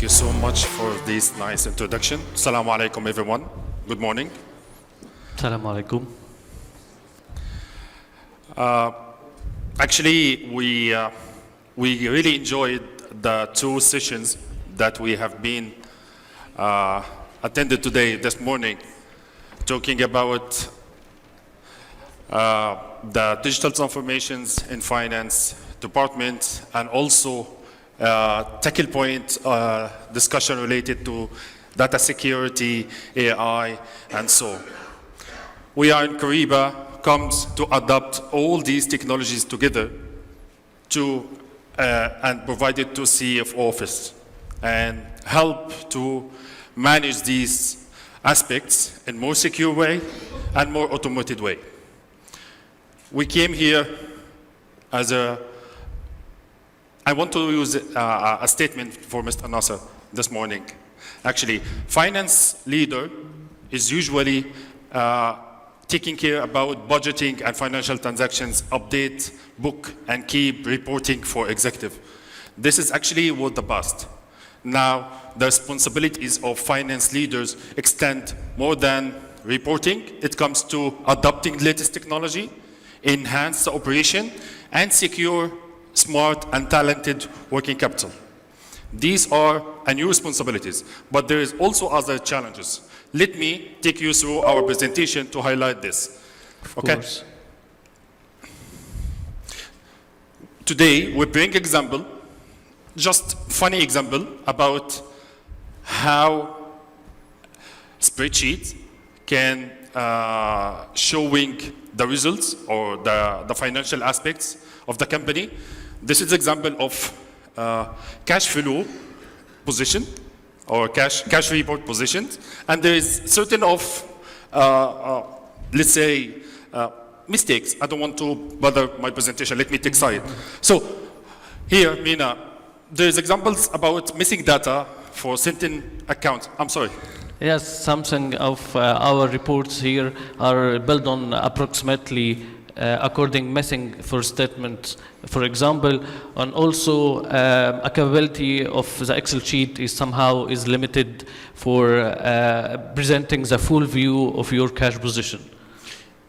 you so much for this nice introduction. Assalamu alaikum, everyone. Good morning. Assalamu alaikum. Actually, we really enjoyed the two sessions that we have been attended today, this morning, talking about the digital transformations in finance department, and also tackle point discussion related to data security, AI, and so. We are in Kyriba, comes to adapt all these technologies together to and provide it to CFO office and help to manage these aspects in more secure way and more automated way. We came here as I want to use a statement for Mr. Nasser this morning. Actually, finance leader is usually taking care about budgeting and financial transactions, update, book, and keep reporting for executive. This is actually what the past. Now, the responsibilities of finance leaders extend more than reporting. It comes to adopting latest technology, enhance the operation, and secure smart and talented working capital. These are new responsibilities, but there is also other challenges. Let me take you through our presentation to highlight this. Of course. Today, we bring example, just funny example about how spreadsheet can showing the results or the financial aspects of the company. This is example of cash flow position or cash report positions, and there is certain of let's say mistakes. I don't want to bother my presentation. Let me take side. So here, Mina, there is examples about missing data for certain accounts. I'm sorry. Yes, something of our reports here are built on approximately according missing for statements, for example, and also a capability of the Excel sheet is somehow limited for presenting the full view of your cash position.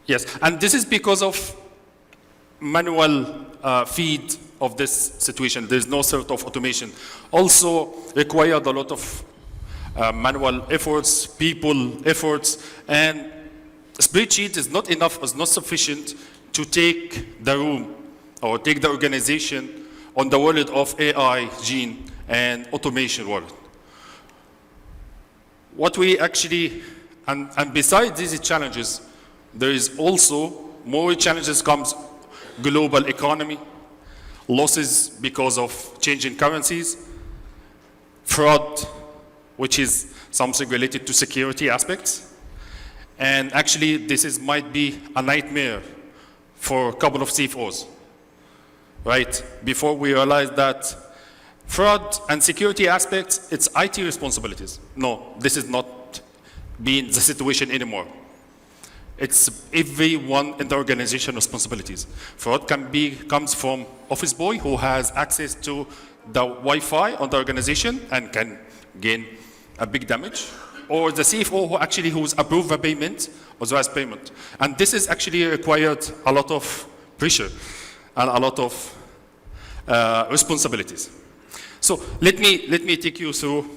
Yes, and this is because of manual feed of this situation. There's no sort of automation. Also required a lot of manual efforts, people efforts, and spreadsheet is not enough, is not sufficient to take the room or take the organization on the world of AI, gene, and automation world. What we actually, and besides these challenges, there is also more challenges comes global economy, losses because of changing currencies, fraud, which is something related to security aspects. And actually, this might be a nightmare for a couple of CFOs, right? Before we realize that fraud and security aspects, it's IT responsibilities. No, this is not being the situation anymore. It's everyone in the organization responsibilities. Fraud comes from office boy who has access to the Wi-Fi on the organization and can gain a big damage, or the CFO who's approved the payment, authorized payment. And this is actually required a lot of pressure and a lot of responsibilities. So let me take you through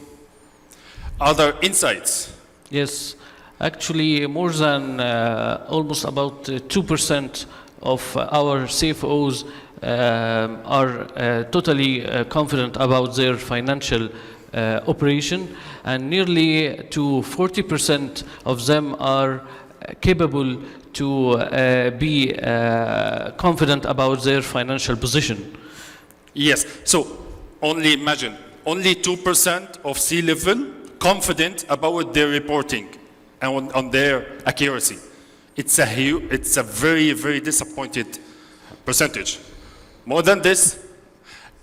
other insights. Yes, actually more than almost about 2% of our CFOs are totally confident about their financial operation, and nearly to 40% of them are capable to be confident about their financial position. Yes, so only imagine, only 2% of C-level confident about their reporting and on their accuracy. It's a very, very disappointed percentage. More than this,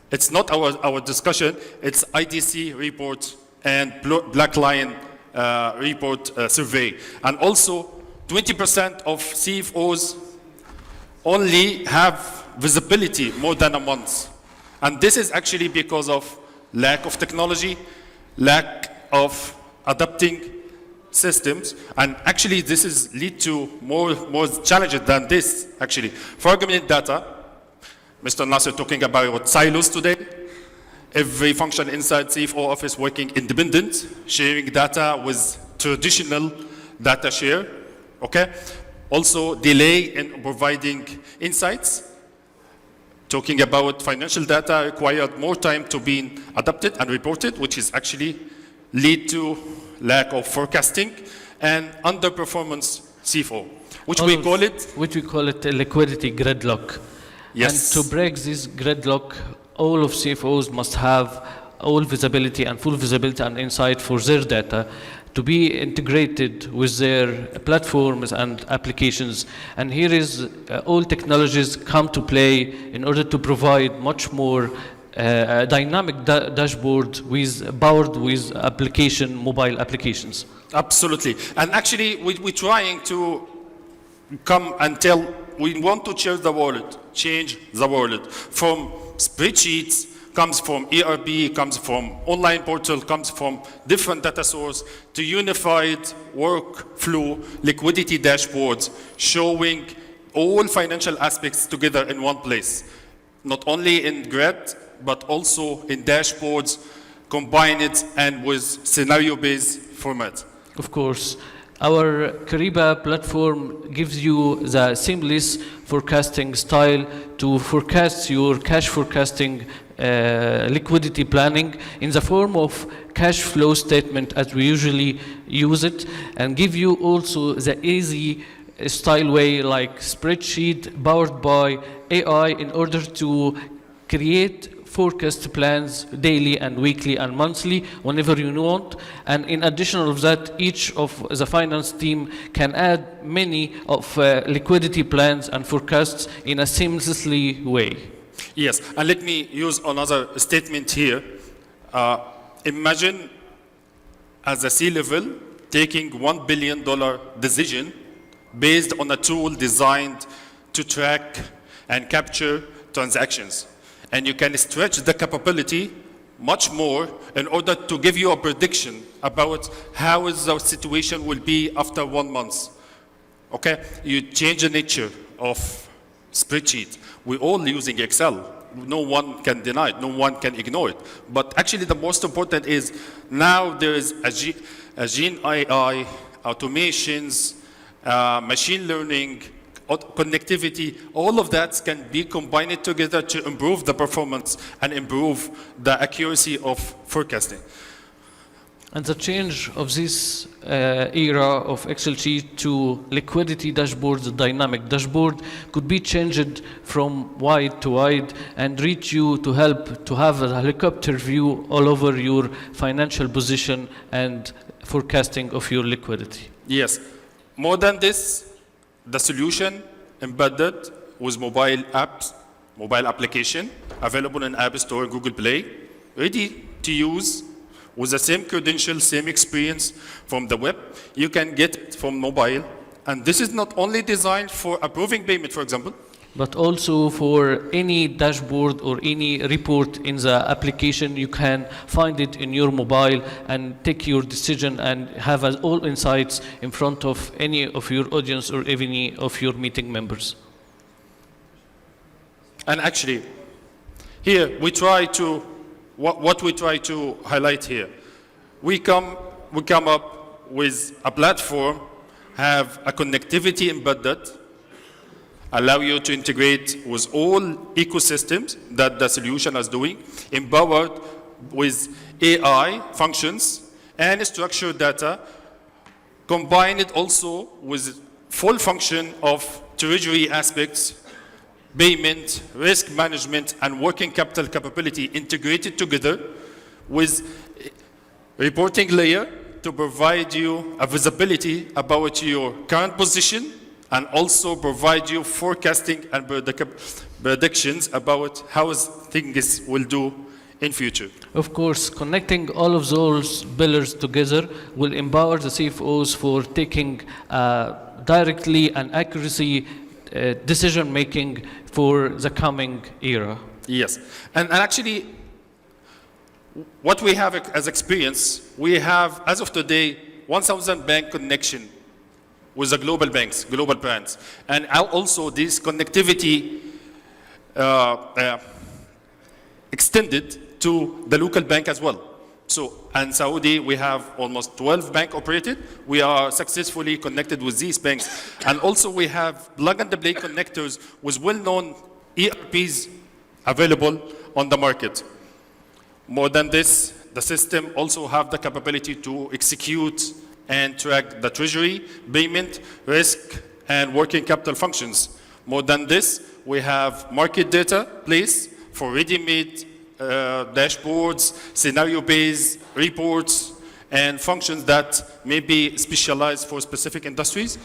it's not our discussion, it's IDC report and Black Lion report survey. And also 20% of CFOs only have visibility more than a month. And this is actually because of lack of technology lack of adapting systems, and actually this is lead to more challenges than this, actually. Fragmented data, Mr. Nasser talking about silos today. Every function inside CFO office working independent, sharing data with traditional data share, okay? Also delay in providing insights. Talking about financial data required more time to be adapted and reported, which is actually lead to lack of forecasting and underperformance CFO, which we call it a liquidity gridlock. Yes. And to break this gridlock, all of CFOs must have all visibility and full visibility and insight for their data to be integrated with their platforms and applications. And here is all technologies come to play in order to provide much more dynamic dashboard powered with mobile applications. Absolutely. And actually, we're trying to come and tell, we want to change the world. From spreadsheets, comes from ERP, comes from online portal, comes from different data source to unified workflow liquidity dashboards showing all financial aspects together in one place. Not only in grid, but also in dashboards, combine it and with scenario-based format. Of course. Our Kyriba platform gives you the seamless forecasting style to forecast your cash forecasting liquidity planning in the form of cash flow statement as we usually use it, and give you also the easy style way like spreadsheet powered by AI in order to create forecast plans daily and weekly and monthly whenever you want. And in addition of that, each of the finance team can add many of liquidity plans and forecasts in a seamlessly way. Yes, and let me use another statement here. Imagine as a C-level taking $1 billion decision based on a tool designed to track and capture transactions. And you can stretch the capability much more in order to give you a prediction about how the situation will be after 1 month. Okay? You change the nature of spreadsheet. We're all using Excel. No one can deny it. No one can ignore it. But actually the most important is now there is a Gen AI, automations, machine learning, connectivity, all of that can be combined together to improve the performance and improve the accuracy of forecasting. And the change of this era of Excel sheet to liquidity dashboards, dynamic dashboard, could be changed from wide to wide and reach you to help to have a helicopter view all over your financial position and forecasting of your liquidity. Yes. More than this, the solution embedded with mobile apps, mobile application, available in App Store and Google Play, ready to use with the same credentials, same experience from the web. You can get it from mobile. And this is not only designed for approving payment, for example, but also for any dashboard or any report in the application. You can find it in your mobile and take your decision and have all insights in front of any of your audience or any of your meeting members. And actually, here we try to, what we try to highlight here, we come up with a platform, have a connectivity embedded, allow you to integrate with all ecosystems that the solution is doing, empowered with AI functions and structured data, combined also with full function of treasury aspects, payment, risk management, and working capital capability integrated together with reporting layer to provide you a visibility about your current position and also provide you forecasting and predictions about how things will do in future. Of course, connecting all of those pillars together will empower the CFOs for taking directly and accuracy decision making for the coming era. Yes, and actually, what we have as experience, we have, as of today, 1,000 bank connection with the global banks, global brands. And also this connectivity extended to the local bank as well. So, in Saudi, we have almost 12 bank operated. We are successfully connected with these banks. And also we have plug-and-play connectors with well-known ERPs available on the market. More than this, the system also have the capability to execute and track the treasury, payment, risk, and working capital functions. More than this, we have market data place for ready-made dashboards, scenario-based reports, and functions that may be specialized for specific industries.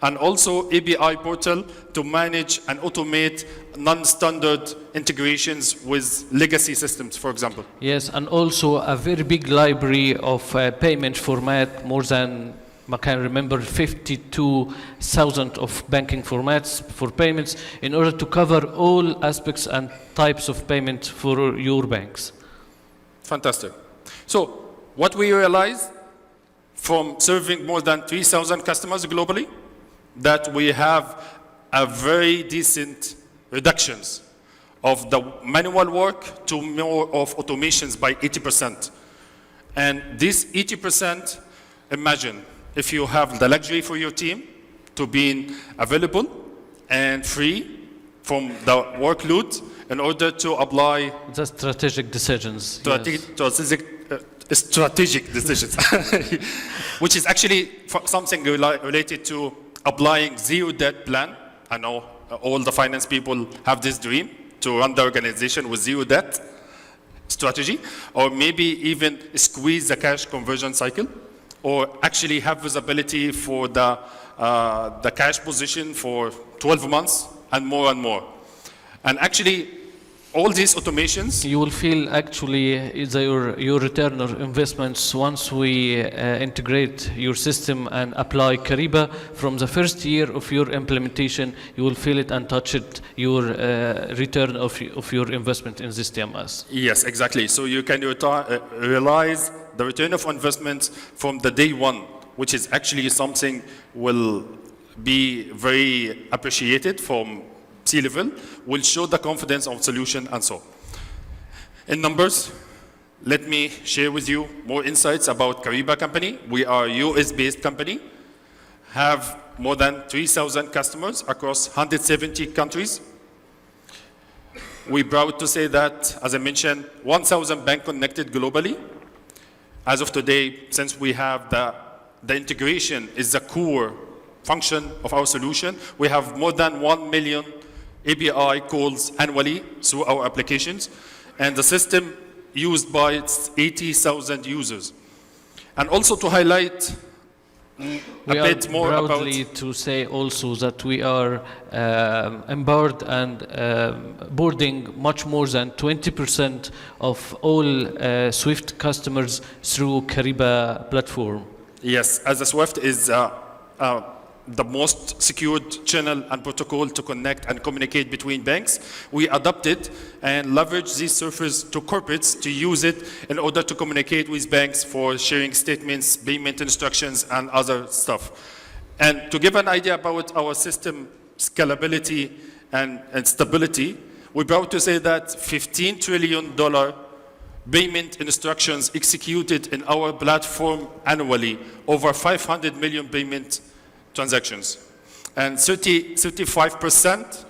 And also API portal to manage and automate non-standard integrations with legacy systems, for example. Yes, and also a very big library of payment format, more than, I can remember, 52,000 of banking formats for payments in order to cover all aspects and types of payment for your banks. Fantastic. So what we realized from serving more than 3,000 customers globally, that we have a very decent reductions of the manual work to more of automations by 80%. And this 80%, imagine if you have the luxury for your team to be available and free from the workload in order to apply the strategic decisions. Strategic decisions, which is actually something related to applying zero debt plan. I know all the finance people have this dream to run the organization with zero debt strategy, or maybe even squeeze the cash conversion cycle, or actually have visibility for the cash position for 12 months and more and more. And actually, all these automations, you will feel actually your return on investments once we integrate your system and apply Kyriba. From the first year of your implementation, you will feel it and touch it, your return of your investment in this TMS. Yes, exactly. So you can realize the return of investment from the day one, which is actually something will be very appreciated from C-level, will show the confidence of solution and so. In numbers, let me share with you more insights about Kyriba company. We are a US-based company, have more than 3,000 customers across 170 countries. We're proud to say that, as I mentioned, 1,000 bank connected globally. As of today, since we have the integration is the core function of our solution, we have more than 1 million API calls annually through our applications, and the system used by 80,000 users. And also to highlight a bit more about... proudly to say also that we are embarked and boarding much more than 20% of all Swift customers through Kyriba platform. Yes, as a Swift is the most secured channel and protocol to connect and communicate between banks. We adopted and leverage these services to corporates to use it in order to communicate with banks for sharing statements, payment instructions, and other stuff. And to give an idea about our system scalability and stability, we're proud to say that $15 trillion payment instructions executed in our platform annually, over 500 million payment transactions, and 35%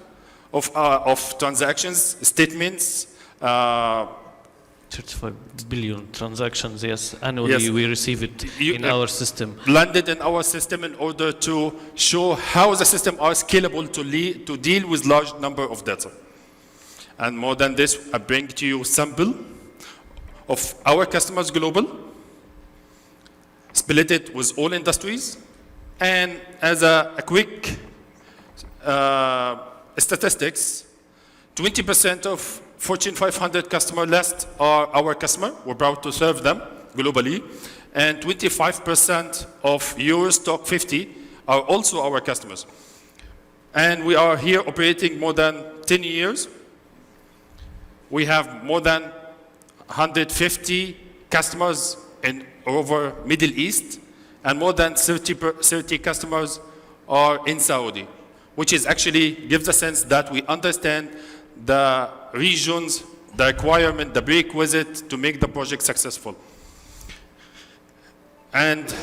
of transactions, statements. 35 billion transactions, yes, annually. Yes. We receive it in our system. Landed in our system in order to show how the system are scalable to deal with large number of data. And more than this, I bring to you a sample of our customers global, split it with all industries. And as a quick statistics, 20% of Fortune 500 customer list are our customer. We're proud to serve them globally. And 25% of Euro Stock 50 are also our customers. And we are here operating more than 10 years. We have more than 150 customers in over Middle East, and more than 30 customers are in Saudi, which is actually gives a sense that we understand the regions, the requirement, the prerequisite to make the project successful. And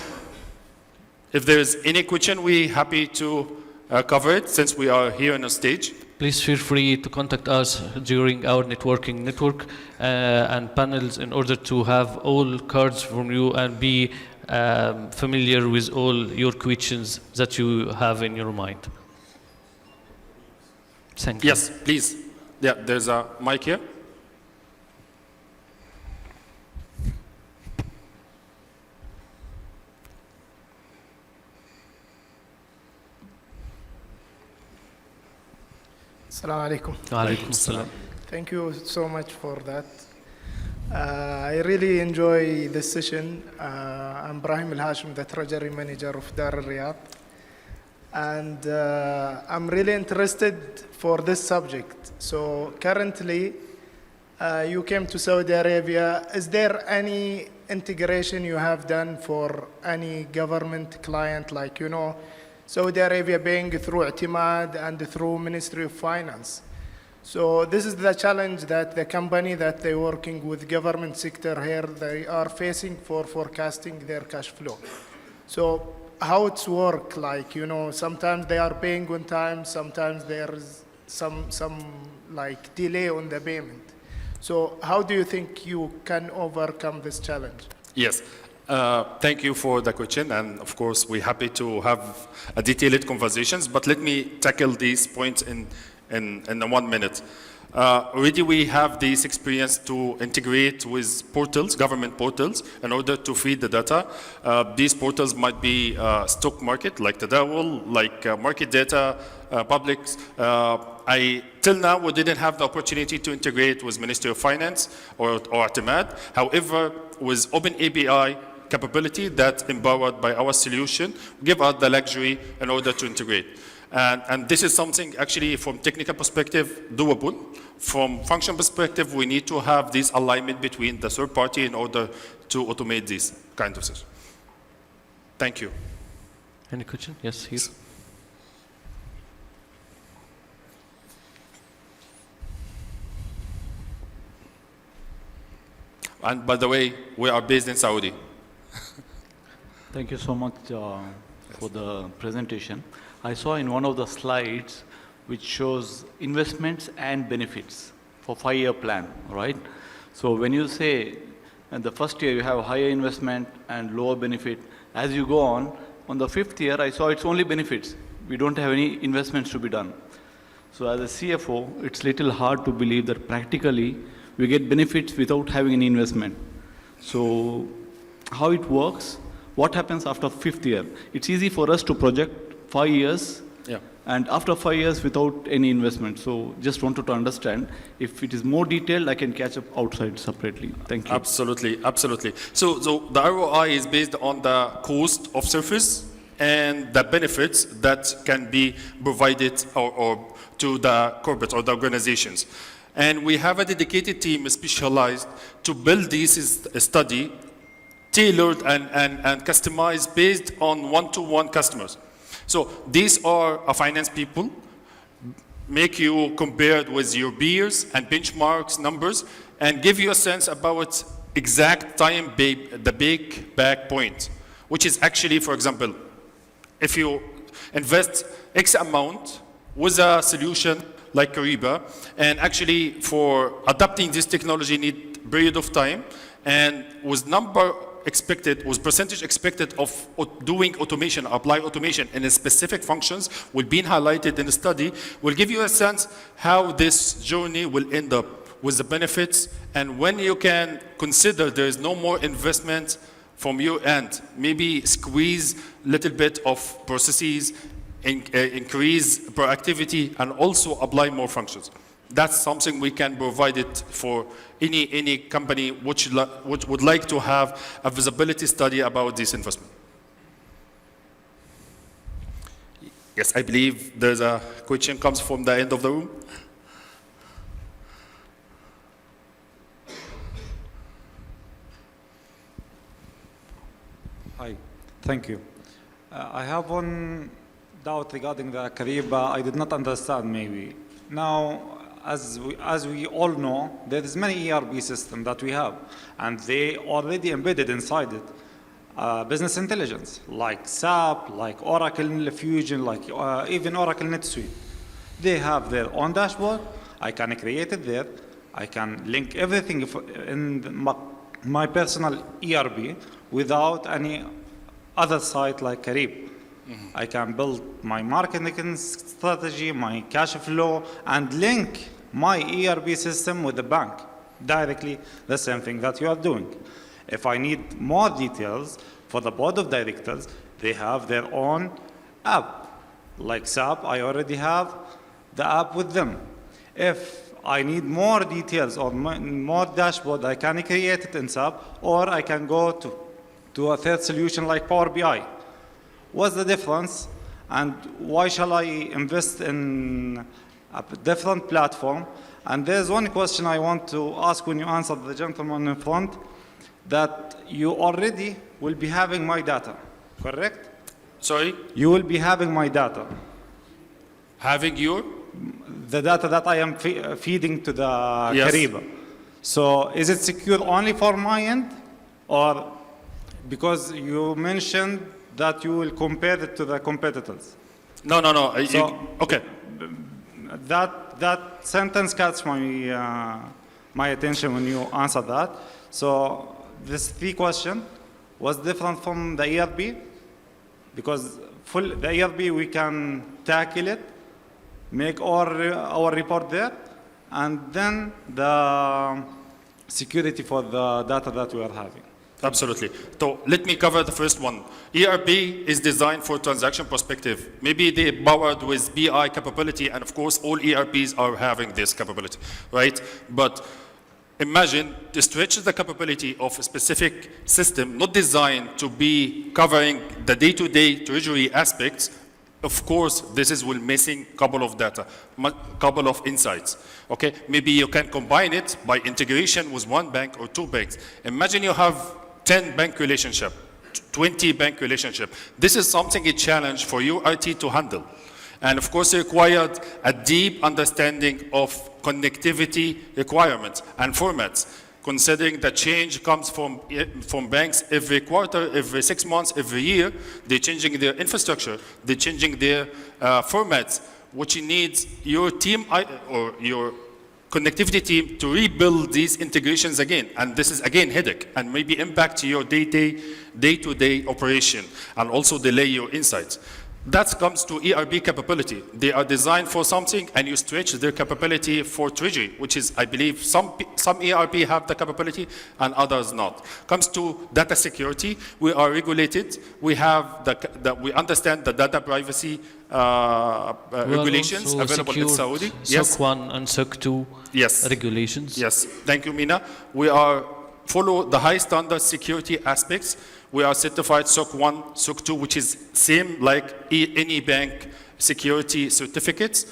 if there's any question, we're happy to cover it since we are here on the stage. Please feel free to contact us during our networking network and panels in order to have all cards from you and be familiar with all your questions that you have in your mind. Thank you. Yes, please. Yeah, there's a mic here. Assalamu alaikum. Alaikum salam. Thank you so much for that. I really enjoy this session. I'm Ibrahim Al-Hashim, the Treasury Manager of Dar Riyadh. And I'm really interested for this subject. So currently, you came to Saudi Arabia. Is there any integration you have done for any government client, like, you know, Saudi Arabia being through I'timad and through Ministry of Finance? So this is the challenge that the company that they're working with government sector here, they are facing for forecasting their cash flow. So how it's work, like, you know, sometimes they are paying on time, sometimes there is some like delay on the payment. So how do you think you can overcome this challenge? Yes. Thank you for the question, and of course we're happy to have a detailed conversations, but let me tackle these points in 1 minute. Already we have this experience to integrate with portals, government portals, in order to feed the data. These portals might be stock market, like Tadawul, like market data, publics. Till now, we didn't have the opportunity to integrate with Ministry of Finance or I'timad. However, with open API capability that's empowered by our solution, give us the luxury in order to integrate. And this is something actually from technical perspective doable. From function perspective, we need to have this alignment between the third party in order to automate this kind of system. Thank you. Any question? Yes, here. And by the way, we are based in Saudi. Thank you so much for the presentation. I saw in one of the slides which shows investments and benefits for 5-year plan, right? So when you say in the first year you have higher investment and lower benefit, as you go on the 5th year I saw it's only benefits. We don't have any investments to be done. So as a CFO, it's little hard to believe that practically we get benefits without having any investment. So how it works, what happens after 5th year? It's easy for us to project 5 years, yeah, and after 5 years without any investment. So just wanted to understand, if it is more detailed, I can catch up outside separately. Thank you. Absolutely, absolutely. So the ROI is based on the cost of service and the benefits that can be provided or to the corporate or the organizations. And we have a dedicated team specialized to build this study tailored and customized based on one-to-one customers. So these are finance people, make you compared with your peers and benchmarks numbers, and give you a sense about exact time, the big back point, which is actually, for example, if you invest X amount with a solution like Kyriba, and actually for adopting this technology need period of time, and with number expected, with percentage expected of doing automation, apply automation in a specific functions will be highlighted in the study, will give you a sense how this journey will end up with the benefits, and when you can consider there is no more investment from your end, maybe squeeze a little bit of processes, increase proactivity, and also apply more functions. That's something we can provide it for any company which would like to have a visibility study about this investment. Yes, I believe there's a question comes from the end of the room. Hi, thank you. I have one doubt regarding the Kyriba. I did not understand maybe. Now, as we all know, there is many ERP systems that we have, and they already embedded inside it business intelligence, like SAP, like Oracle Fusion, like even Oracle NetSuite. They have their own dashboard. I can create it there. I can link everything in my personal ERP without any other site like Kyriba. I can build my marketing strategy, my cash flow, and link my ERP system with the bank directly, the same thing that you are doing. If I need more details for the board of directors, they have their own app. Like SAP, I already have the app with them. If I need more details or more dashboard, I can create it in SAP, or I can go to a third solution like Power BI. What's the difference, and why shall I invest in a different platform? And there's one question I want to ask when you answer the gentleman in front, that you already will be having my data, correct? Sorry? You will be having my data. Having your? The data that I am feeding to the Yes. Kyriba. So is it secure only for my end, or because you mentioned that you will compare it to the competitors? No. So- Okay. That sentence catch my attention when you answer that. So this three question was different from the ERP, because the ERP we can tackle it, make our report there, and then the security for the data that we are having. Absolutely. So let me cover the first one. ERP is designed for transaction perspective. Maybe they powered with BI capability, and of course all ERPs are having this capability, right? But imagine to stretch the capability of a specific system, not designed to be covering the day-to-day treasury aspects. Of course, will missing couple of data, couple of insights. Okay, maybe you can combine it by integration with one bank or two banks. Imagine you have 10 bank relationship, 20 bank relationship. This is something a challenge for your IT to handle. And of course, it required a deep understanding of connectivity requirements and formats, considering that change comes from banks every quarter, every 6 months, every year. They're changing their infrastructure, they're changing their formats, which needs your team or your connectivity team to rebuild these integrations again. And this is again headache and maybe impact your day-to-day operation and also delay your insights. That comes to ERP capability. They are designed for something and you stretch their capability for treasury, which is, I believe, some ERP have the capability and others not. Comes to data security, we are regulated. We have we understand the data privacy regulations available in Saudi. SOC 1 and SOC 2 regulations. Yes, thank you, Mina. We follow the high standard security aspects. We are certified SOC 1, SOC 2, which is same like any bank security certificates.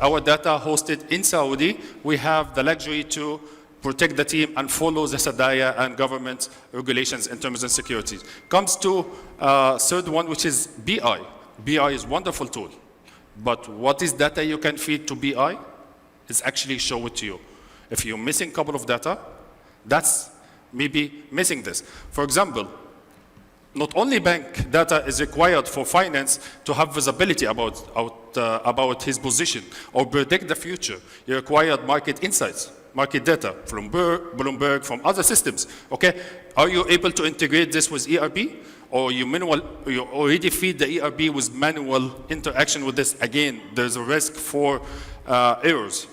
Our data hosted in Saudi. We have the luxury to protect the team and follow the SADAYA and government regulations in terms of security. Comes to third one, which is BI. BI is a wonderful tool. But what is data you can feed to BI? It's actually show it to you. If you're missing a couple of data, that's maybe missing this. For example, not only bank data is required for finance to have visibility about his position or predict the future. You require market insights, market data from Bloomberg, from other systems. Okay, are you able to integrate this with ERP, or you already feed the ERP with manual interaction with this? Again, there's a risk for errors.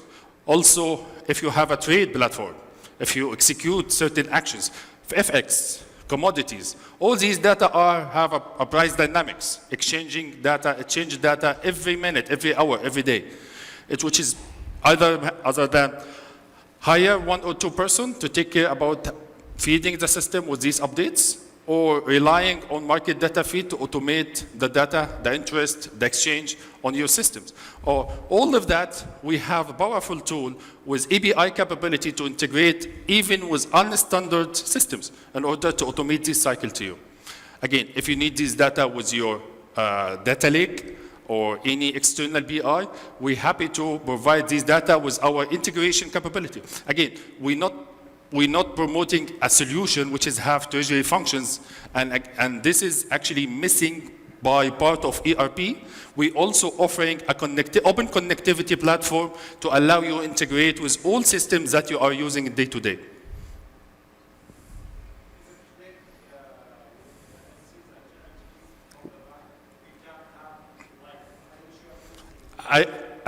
Also, if you have a trade platform, if you execute certain actions, FX, commodities, all these data have a price dynamics, exchanging data, exchange data every minute, every hour, every day. Which is other than hire 1 or 2 persons to take care about feeding the system with these updates, or relying on market data feed to automate the data, the interest, the exchange on your systems. Or all of that, we have a powerful tool with API capability to integrate even with unstandard systems in order to automate this cycle to you. Again, if you need this data with your data lake or any external BI, we're happy to provide this data with our integration capability. Again, we're not promoting a solution which is have treasury functions, and this is actually missing by part of ERP. We're also offering a open connectivity platform to allow you to integrate with all systems that you are using day to day.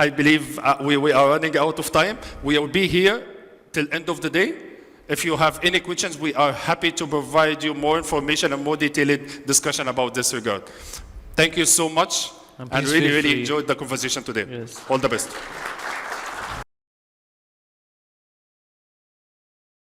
I believe we are running out of time. We will be here till end of the day. If you have any questions, we are happy to provide you more information and more detailed discussion about this regard. Thank you so much, and really enjoyed the conversation today. Yes. All the best.